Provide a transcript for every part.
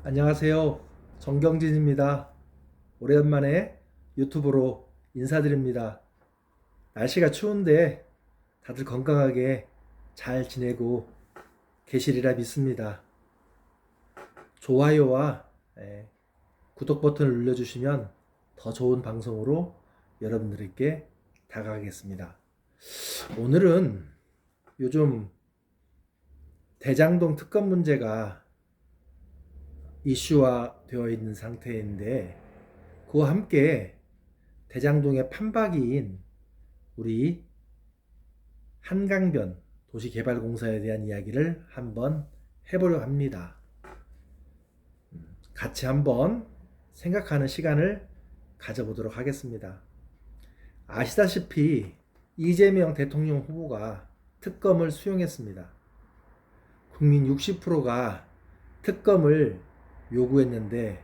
안녕하세요. 정경진입니다. 오랜만에 유튜브로 인사드립니다. 날씨가 추운데 다들 건강하게 잘 지내고 계시리라 믿습니다. 좋아요와 구독 버튼을 눌러주시면 더 좋은 방송으로 여러분들께 다가가겠습니다. 오늘은 요즘 대장동 특검 문제가 이슈화 되어 있는 상태인데, 그와 함께 대장동의 판박이인 우리 한강변 도시개발공사에 대한 이야기를 한번 해보려 합니다. 같이 한번 생각하는 시간을 가져보도록 하겠습니다. 아시다시피 이재명 대통령 후보가 특검을 수용했습니다. 국민 60%가 특검을 요구했는데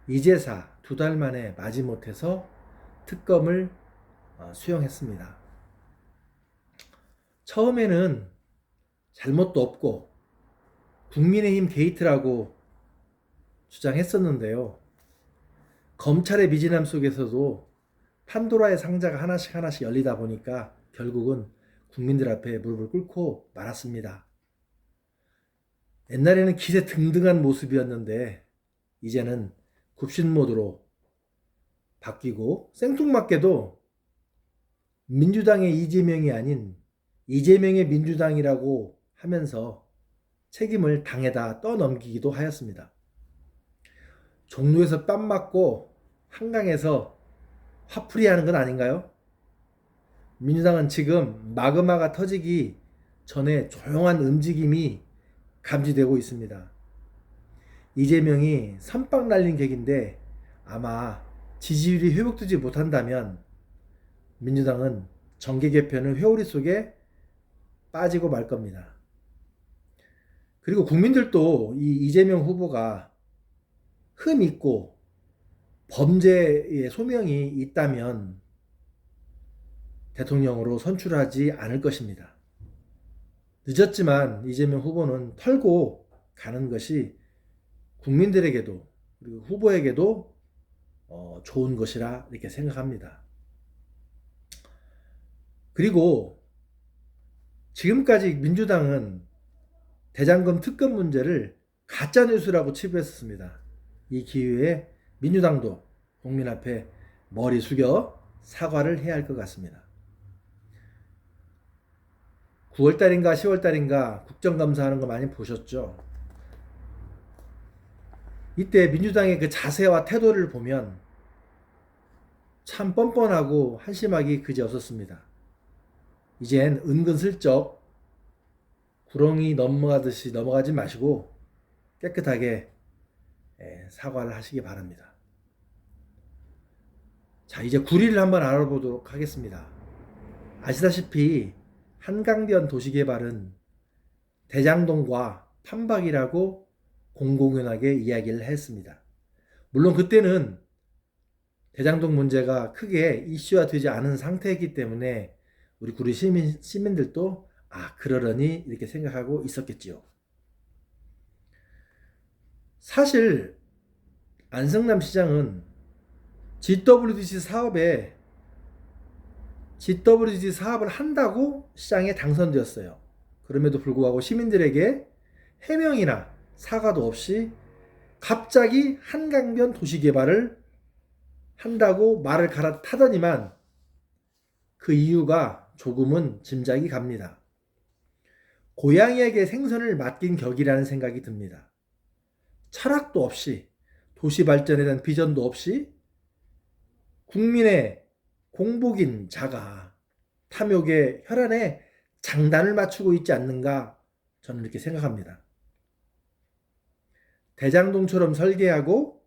이제사 2달 만에 마지못해서 특검을 수용했습니다. 처음에는 잘못도 없고 국민의힘 게이트라고 주장했었는데요. 검찰의 미진함 속에서도 판도라의 상자가 하나씩 열리다 보니까 결국은 국민들 앞에 무릎을 꿇고 말았습니다. 옛날에는 기세 등등한 모습이었는데 이제는 굽신 모드로 바뀌고, 생뚱맞게도 민주당의 이재명이 아닌 이재명의 민주당이라고 하면서 책임을 당에다 떠넘기기도 하였습니다. 종로에서 뺨 맞고 한강에서 화풀이 하는 건 아닌가요? 민주당은 지금 마그마가 터지기 전에 조용한 움직임이 감지되고 있습니다. 이재명이 선빵 날린 객인데 아마 지지율이 회복되지 못한다면 민주당은 정계 개편의 회오리 속에 빠지고 말 겁니다. 그리고 국민들도 이 이재명 후보가 흠 있고 범죄의 소명이 있다면 대통령으로 선출하지 않을 것입니다. 늦었지만 이재명 후보는 털고 가는 것이 국민들에게도 그리고 후보에게도 좋은 것이라 이렇게 생각합니다. 그리고 지금까지 민주당은 대장금 특검 문제를 가짜뉴스라고 치부했었습니다. 이 기회에 민주당도 국민 앞에 머리 숙여 사과를 해야 할 것 같습니다. 9월달인가 10월달인가 국정감사하는 거 많이 보셨죠? 이때 민주당의 그 자세와 태도를 보면 참 뻔뻔하고 한심하기 그지없었습니다. 이젠 은근슬쩍 구렁이 넘어가듯이 넘어가지 마시고 깨끗하게 사과를 하시기 바랍니다. 자, 이제 구리를 한번 알아보도록 하겠습니다. 아시다시피 한강변 도시개발은 대장동과 판박이라고 공공연하게 이야기를 했습니다. 물론 그때는 대장동 문제가 크게 이슈화 되지 않은 상태이기 때문에 우리 구리 시민들도 그러려니 이렇게 생각하고 있었겠지요. 사실 안성남 시장은 GWDC 사업을 한다고 시장에 당선되었어요. 그럼에도 불구하고 시민들에게 해명이나 사과도 없이 갑자기 한강변 도시개발을 한다고 말을 갈아타더니만 그 이유가 조금은 짐작이 갑니다. 고양이에게 생선을 맡긴 격이라는 생각이 듭니다. 철학도 없이, 도시 발전에 대한 비전도 없이 국민의 공복인 자가 탐욕의 혈안에 장단을 맞추고 있지 않는가, 저는 이렇게 생각합니다. 대장동처럼 설계하고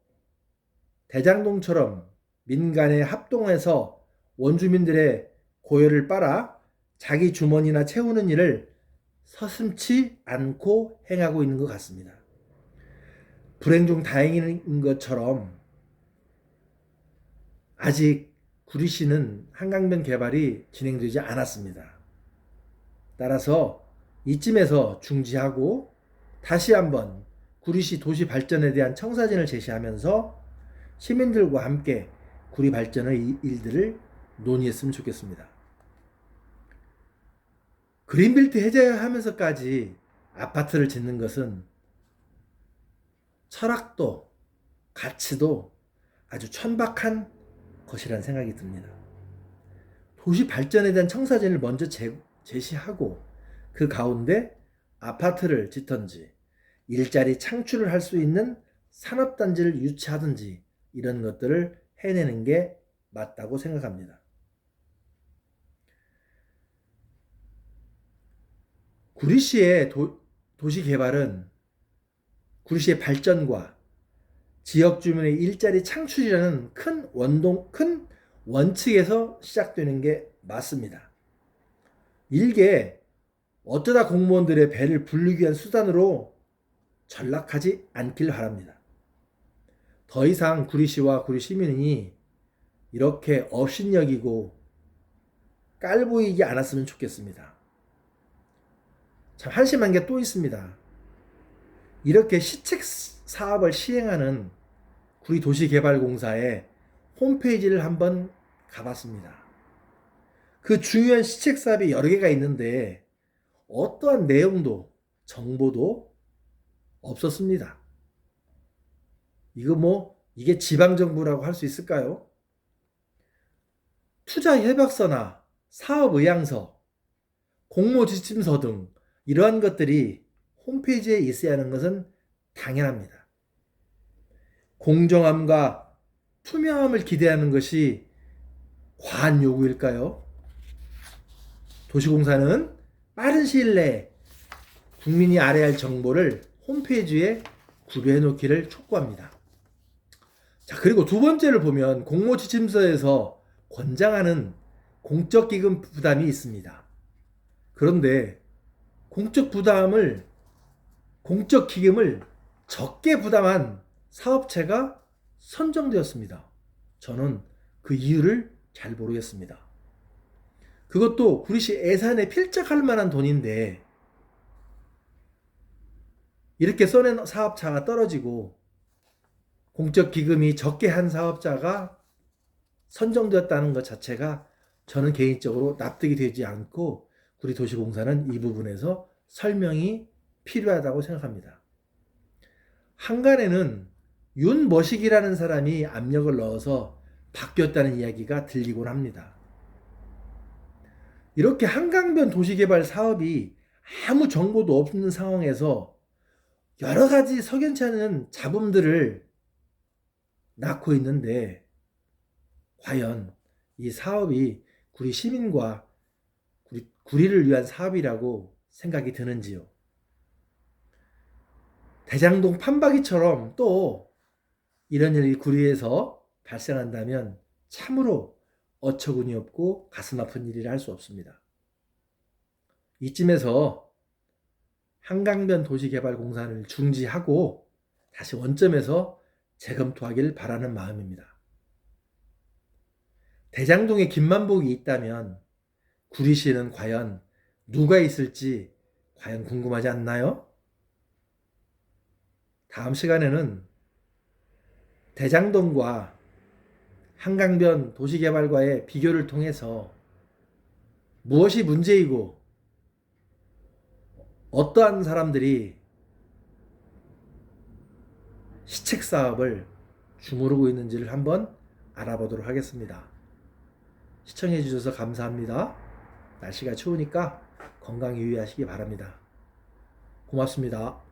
대장동처럼 민간에 합동해서 원주민들의 고열을 빨아 자기 주머니나 채우는 일을 서슴지 않고 행하고 있는 것 같습니다. 불행 중 다행인 것처럼 아직 구리시는 한강변 개발이 진행되지 않았습니다. 따라서 이쯤에서 중지하고 다시 한번 구리시 도시 발전에 대한 청사진을 제시하면서 시민들과 함께 구리 발전의 일들을 논의했으면 좋겠습니다. 그린벨트 해제하면서까지 아파트를 짓는 것은 철학도 가치도 아주 천박한 것이라는 생각이 듭니다. 도시 발전에 대한 청사진을 먼저 제시하고 그 가운데 아파트를 짓든지 일자리 창출을 할 수 있는 산업단지를 유치하든지 이런 것들을 해내는 게 맞다고 생각합니다. 구리시의 도시 개발은 구리시의 발전과 지역 주민의 일자리 창출이라는 큰 원칙에서 시작되는 게 맞습니다. 일개 어쩌다 공무원들의 배를 불리기 위한 수단으로 전락하지 않길 바랍니다. 더 이상 구리시와 구리 시민이 이렇게 업신여기고 깔보이지 않았으면 좋겠습니다. 참 한심한 게 또 있습니다. 이렇게 시책 사업을 시행하는 구리 도시개발공사의 홈페이지를 한번 가봤습니다. 그 중요한 시책 사업이 여러 개가 있는데 어떠한 내용도 정보도 없었습니다. 이게 지방정부라고 할 수 있을까요? 투자 협약서나 사업 의향서, 공모 지침서 등 이러한 것들이 홈페이지에 있어야 하는 것은 당연합니다. 공정함과 투명함을 기대하는 것이 과한 요구일까요? 도시공사는 빠른 시일 내에 국민이 알아야 할 정보를 홈페이지에 구비해 놓기를 촉구합니다. 자, 그리고 두 번째를 보면 공모지침서에서 권장하는 공적기금 부담이 있습니다. 그런데 공적기금을 적게 부담한 사업체가 선정되었습니다. 저는 그 이유를 잘 모르겠습니다. 그것도 구리시 예산에 필적할 만한 돈인데 이렇게 써낸 사업자가 떨어지고 공적기금이 적게 한 사업자가 선정되었다는 것 자체가 저는 개인적으로 납득이 되지 않고 구리도시공사는 이 부분에서 설명이 필요하다고 생각합니다. 한간에는 윤머식이라는 사람이 압력을 넣어서 바뀌었다는 이야기가 들리곤 합니다. 이렇게 한강변 도시개발 사업이 아무 정보도 없는 상황에서 여러 가지 석연치 않은 잡음들을 낳고 있는데 과연 이 사업이 구리 시민과 구리를 위한 사업이라고 생각이 드는지요. 대장동 판박이처럼 또 이런 일이 구리에서 발생한다면 참으로 어처구니 없고 가슴 아픈 일이라 할 수 없습니다. 이쯤에서 한강변 도시개발공사를 중지하고 다시 원점에서 재검토하길 바라는 마음입니다. 대장동에 김만복이 있다면 구리시에는 과연 누가 있을지 과연 궁금하지 않나요? 다음 시간에는 대장동과 한강변 도시개발과의 비교를 통해서 무엇이 문제이고 어떠한 사람들이 시책 사업을 주무르고 있는지를 한번 알아보도록 하겠습니다. 시청해 주셔서 감사합니다. 날씨가 추우니까 건강 유의하시기 바랍니다. 고맙습니다.